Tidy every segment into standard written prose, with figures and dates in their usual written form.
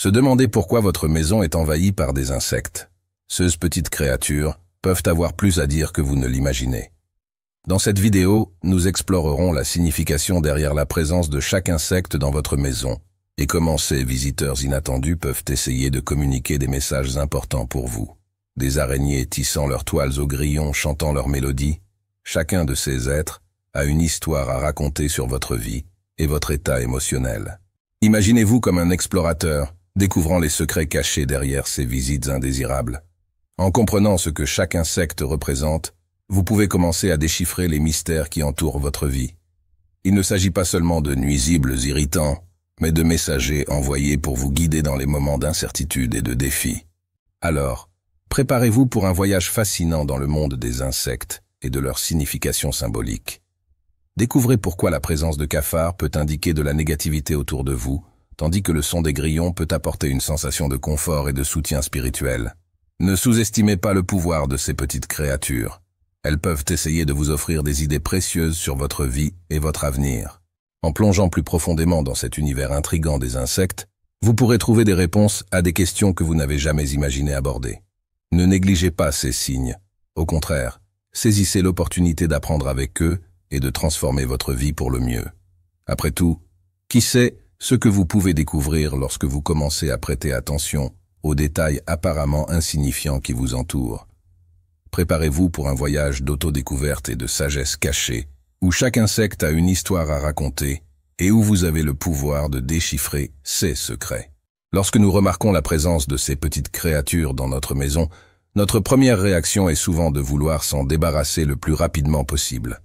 Se demander pourquoi votre maison est envahie par des insectes. Ces petites créatures peuvent avoir plus à dire que vous ne l'imaginez. Dans cette vidéo, nous explorerons la signification derrière la présence de chaque insecte dans votre maison et comment ces visiteurs inattendus peuvent essayer de communiquer des messages importants pour vous. Des araignées tissant leurs toiles aux grillons, chantant leur mélodie. Chacun de ces êtres a une histoire à raconter sur votre vie et votre état émotionnel. Imaginez-vous comme un explorateur, découvrant les secrets cachés derrière ces visites indésirables. En comprenant ce que chaque insecte représente, vous pouvez commencer à déchiffrer les mystères qui entourent votre vie. Il ne s'agit pas seulement de nuisibles irritants, mais de messagers envoyés pour vous guider dans les moments d'incertitude et de défi. Alors, préparez-vous pour un voyage fascinant dans le monde des insectes et de leur signification symbolique. Découvrez pourquoi la présence de cafards peut indiquer de la négativité autour de vous, tandis que le son des grillons peut apporter une sensation de confort et de soutien spirituel. Ne sous-estimez pas le pouvoir de ces petites créatures. Elles peuvent essayer de vous offrir des idées précieuses sur votre vie et votre avenir. En plongeant plus profondément dans cet univers intrigant des insectes, vous pourrez trouver des réponses à des questions que vous n'avez jamais imaginé aborder. Ne négligez pas ces signes. Au contraire, saisissez l'opportunité d'apprendre avec eux et de transformer votre vie pour le mieux. Après tout, qui sait ce que vous pouvez découvrir lorsque vous commencez à prêter attention aux détails apparemment insignifiants qui vous entourent. Préparez-vous pour un voyage d'autodécouverte et de sagesse cachée, où chaque insecte a une histoire à raconter et où vous avez le pouvoir de déchiffrer ses secrets. Lorsque nous remarquons la présence de ces petites créatures dans notre maison, notre première réaction est souvent de vouloir s'en débarrasser le plus rapidement possible.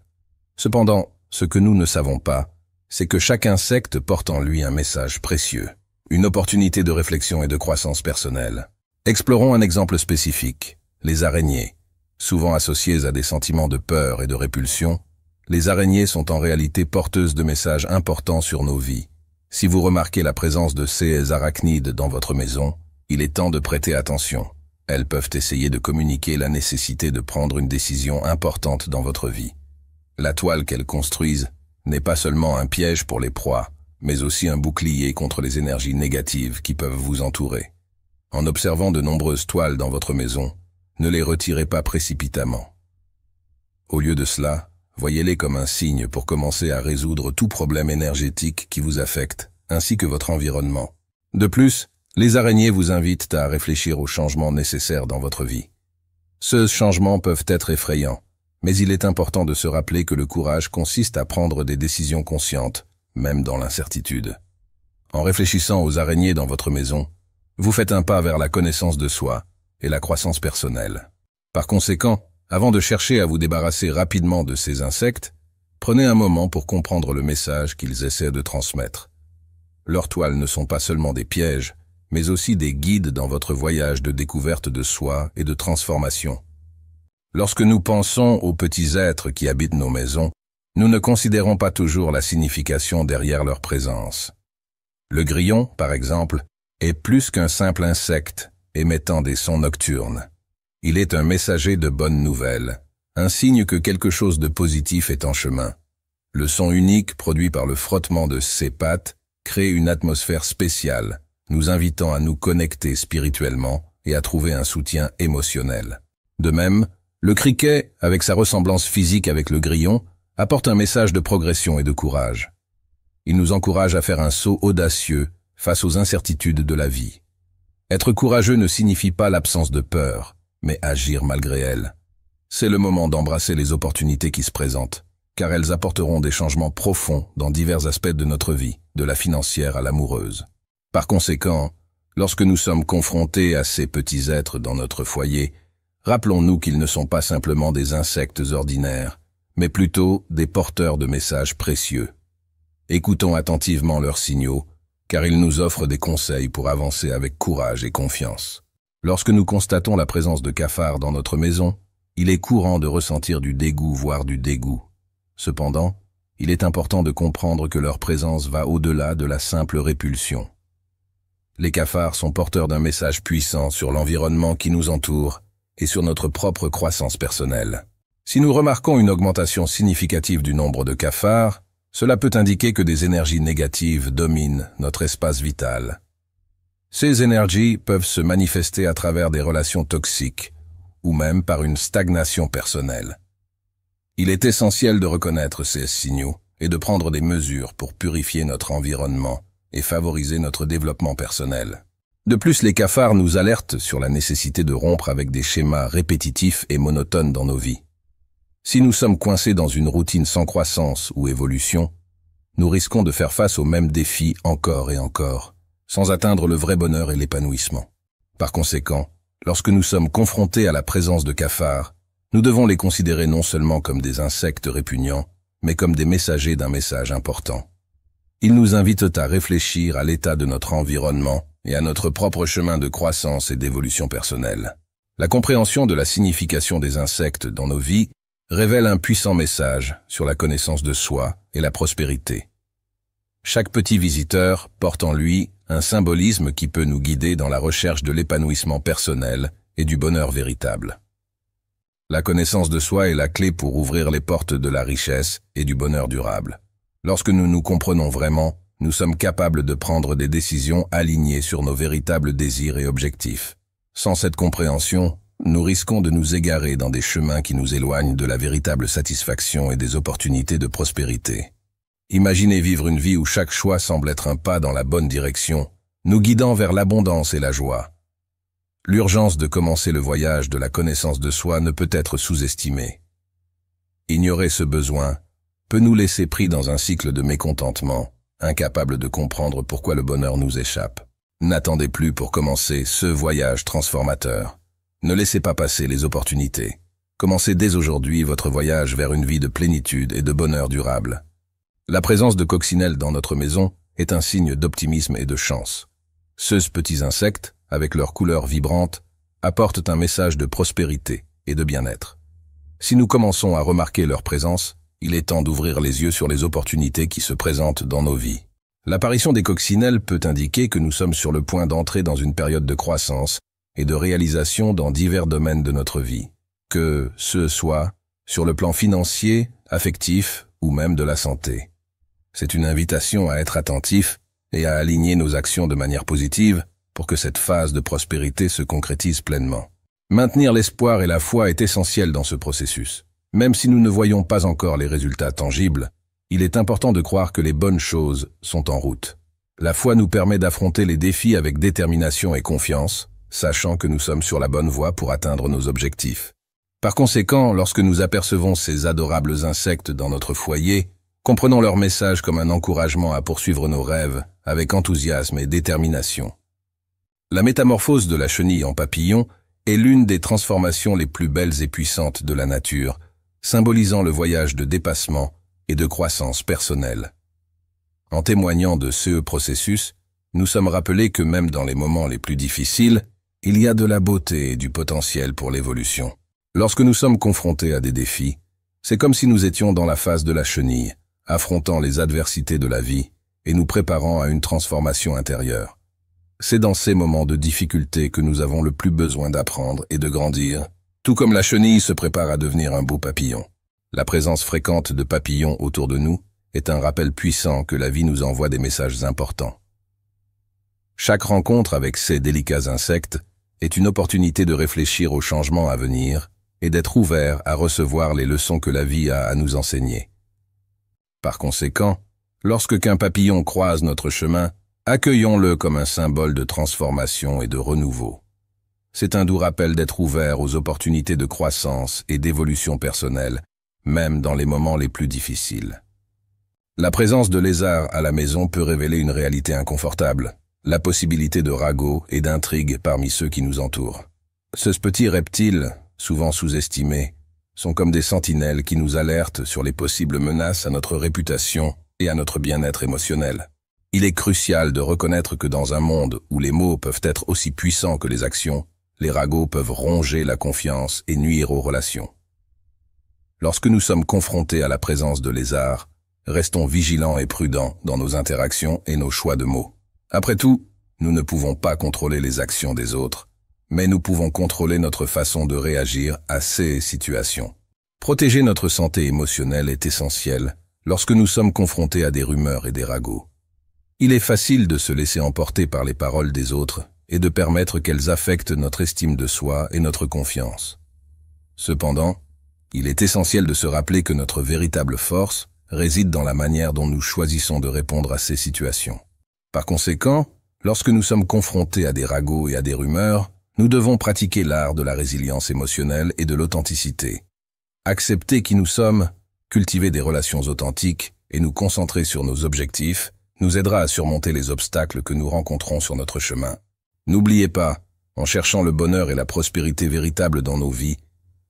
Cependant, ce que nous ne savons pas, c'est que chaque insecte porte en lui un message précieux, une opportunité de réflexion et de croissance personnelle. Explorons un exemple spécifique, les araignées. Souvent associées à des sentiments de peur et de répulsion, les araignées sont en réalité porteuses de messages importants sur nos vies. Si vous remarquez la présence de ces arachnides dans votre maison, il est temps de prêter attention. Elles peuvent essayer de communiquer la nécessité de prendre une décision importante dans votre vie. La toile qu'elles construisent n'est pas seulement un piège pour les proies, mais aussi un bouclier contre les énergies négatives qui peuvent vous entourer. En observant de nombreuses toiles dans votre maison, ne les retirez pas précipitamment. Au lieu de cela, voyez-les comme un signe pour commencer à résoudre tout problème énergétique qui vous affecte, ainsi que votre environnement. De plus, les araignées vous invitent à réfléchir aux changements nécessaires dans votre vie. Ces changements peuvent être effrayants, mais il est important de se rappeler que le courage consiste à prendre des décisions conscientes, même dans l'incertitude. En réfléchissant aux araignées dans votre maison, vous faites un pas vers la connaissance de soi et la croissance personnelle. Par conséquent, avant de chercher à vous débarrasser rapidement de ces insectes, prenez un moment pour comprendre le message qu'ils essaient de transmettre. Leurs toiles ne sont pas seulement des pièges, mais aussi des guides dans votre voyage de découverte de soi et de transformation. Lorsque nous pensons aux petits êtres qui habitent nos maisons, nous ne considérons pas toujours la signification derrière leur présence. Le grillon, par exemple, est plus qu'un simple insecte émettant des sons nocturnes. Il est un messager de bonnes nouvelles, un signe que quelque chose de positif est en chemin. Le son unique produit par le frottement de ses pattes crée une atmosphère spéciale, nous invitant à nous connecter spirituellement et à trouver un soutien émotionnel. De même, le criquet, avec sa ressemblance physique avec le grillon, apporte un message de progression et de courage. Il nous encourage à faire un saut audacieux face aux incertitudes de la vie. Être courageux ne signifie pas l'absence de peur, mais agir malgré elles. C'est le moment d'embrasser les opportunités qui se présentent, car elles apporteront des changements profonds dans divers aspects de notre vie, de la financière à l'amoureuse. Par conséquent, lorsque nous sommes confrontés à ces petits êtres dans notre foyer, rappelons-nous qu'ils ne sont pas simplement des insectes ordinaires, mais plutôt des porteurs de messages précieux. Écoutons attentivement leurs signaux, car ils nous offrent des conseils pour avancer avec courage et confiance. Lorsque nous constatons la présence de cafards dans notre maison, il est courant de ressentir du dégoût, voire du dégoût. Cependant, il est important de comprendre que leur présence va au-delà de la simple répulsion. Les cafards sont porteurs d'un message puissant sur l'environnement qui nous entoure et sur notre propre croissance personnelle. Si nous remarquons une augmentation significative du nombre de cafards, cela peut indiquer que des énergies négatives dominent notre espace vital. Ces énergies peuvent se manifester à travers des relations toxiques ou même par une stagnation personnelle. Il est essentiel de reconnaître ces signaux et de prendre des mesures pour purifier notre environnement et favoriser notre développement personnel. De plus, les cafards nous alertent sur la nécessité de rompre avec des schémas répétitifs et monotones dans nos vies. Si nous sommes coincés dans une routine sans croissance ou évolution, nous risquons de faire face aux mêmes défis encore et encore, sans atteindre le vrai bonheur et l'épanouissement. Par conséquent, lorsque nous sommes confrontés à la présence de cafards, nous devons les considérer non seulement comme des insectes répugnants, mais comme des messagers d'un message important. Ils nous invitent à réfléchir à l'état de notre environnement et à notre propre chemin de croissance et d'évolution personnelle. La compréhension de la signification des insectes dans nos vies révèle un puissant message sur la connaissance de soi et la prospérité. Chaque petit visiteur porte en lui un symbolisme qui peut nous guider dans la recherche de l'épanouissement personnel et du bonheur véritable. La connaissance de soi est la clé pour ouvrir les portes de la richesse et du bonheur durable. Lorsque nous nous comprenons vraiment, nous sommes capables de prendre des décisions alignées sur nos véritables désirs et objectifs. Sans cette compréhension, nous risquons de nous égarer dans des chemins qui nous éloignent de la véritable satisfaction et des opportunités de prospérité. Imaginez vivre une vie où chaque choix semble être un pas dans la bonne direction, nous guidant vers l'abondance et la joie. L'urgence de commencer le voyage de la connaissance de soi ne peut être sous-estimée. Ignorer ce besoin peut nous laisser pris dans un cycle de mécontentement, incapables de comprendre pourquoi le bonheur nous échappe. N'attendez plus pour commencer ce voyage transformateur. Ne laissez pas passer les opportunités. Commencez dès aujourd'hui votre voyage vers une vie de plénitude et de bonheur durable. La présence de coccinelles dans notre maison est un signe d'optimisme et de chance. Ces petits insectes, avec leurs couleurs vibrantes, apportent un message de prospérité et de bien-être. Si nous commençons à remarquer leur présence, il est temps d'ouvrir les yeux sur les opportunités qui se présentent dans nos vies. L'apparition des coccinelles peut indiquer que nous sommes sur le point d'entrer dans une période de croissance et de réalisation dans divers domaines de notre vie, que ce soit sur le plan financier, affectif ou même de la santé. C'est une invitation à être attentif et à aligner nos actions de manière positive pour que cette phase de prospérité se concrétise pleinement. Maintenir l'espoir et la foi est essentiel dans ce processus. Même si nous ne voyons pas encore les résultats tangibles, il est important de croire que les bonnes choses sont en route. La foi nous permet d'affronter les défis avec détermination et confiance, sachant que nous sommes sur la bonne voie pour atteindre nos objectifs. Par conséquent, lorsque nous apercevons ces adorables insectes dans notre foyer, comprenons leur message comme un encouragement à poursuivre nos rêves avec enthousiasme et détermination. La métamorphose de la chenille en papillon est l'une des transformations les plus belles et puissantes de la nature, symbolisant le voyage de dépassement et de croissance personnelle. En témoignant de ce processus, nous sommes rappelés que même dans les moments les plus difficiles, il y a de la beauté et du potentiel pour l'évolution. Lorsque nous sommes confrontés à des défis, c'est comme si nous étions dans la phase de la chenille, affrontant les adversités de la vie et nous préparant à une transformation intérieure. C'est dans ces moments de difficulté que nous avons le plus besoin d'apprendre et de grandir, tout comme la chenille se prépare à devenir un beau papillon. La présence fréquente de papillons autour de nous est un rappel puissant que la vie nous envoie des messages importants. Chaque rencontre avec ces délicats insectes est une opportunité de réfléchir aux changements à venir et d'être ouvert à recevoir les leçons que la vie a à nous enseigner. Par conséquent, lorsque qu'un papillon croise notre chemin, accueillons-le comme un symbole de transformation et de renouveau. C'est un doux rappel d'être ouvert aux opportunités de croissance et d'évolution personnelle, même dans les moments les plus difficiles. La présence de lézards à la maison peut révéler une réalité inconfortable, la possibilité de ragots et d'intrigues parmi ceux qui nous entourent. Ces petits reptiles, souvent sous-estimés, sont comme des sentinelles qui nous alertent sur les possibles menaces à notre réputation et à notre bien-être émotionnel. Il est crucial de reconnaître que dans un monde où les mots peuvent être aussi puissants que les actions, les ragots peuvent ronger la confiance et nuire aux relations. Lorsque nous sommes confrontés à la présence de lézards, restons vigilants et prudents dans nos interactions et nos choix de mots. Après tout, nous ne pouvons pas contrôler les actions des autres, mais nous pouvons contrôler notre façon de réagir à ces situations. Protéger notre santé émotionnelle est essentiel lorsque nous sommes confrontés à des rumeurs et des ragots. Il est facile de se laisser emporter par les paroles des autres et de permettre qu'elles affectent notre estime de soi et notre confiance. Cependant, il est essentiel de se rappeler que notre véritable force réside dans la manière dont nous choisissons de répondre à ces situations. Par conséquent, lorsque nous sommes confrontés à des ragots et à des rumeurs, nous devons pratiquer l'art de la résilience émotionnelle et de l'authenticité. Accepter qui nous sommes, cultiver des relations authentiques et nous concentrer sur nos objectifs nous aidera à surmonter les obstacles que nous rencontrons sur notre chemin. N'oubliez pas, en cherchant le bonheur et la prospérité véritable dans nos vies,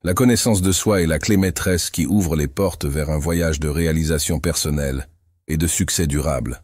la connaissance de soi est la clé maîtresse qui ouvre les portes vers un voyage de réalisation personnelle et de succès durable.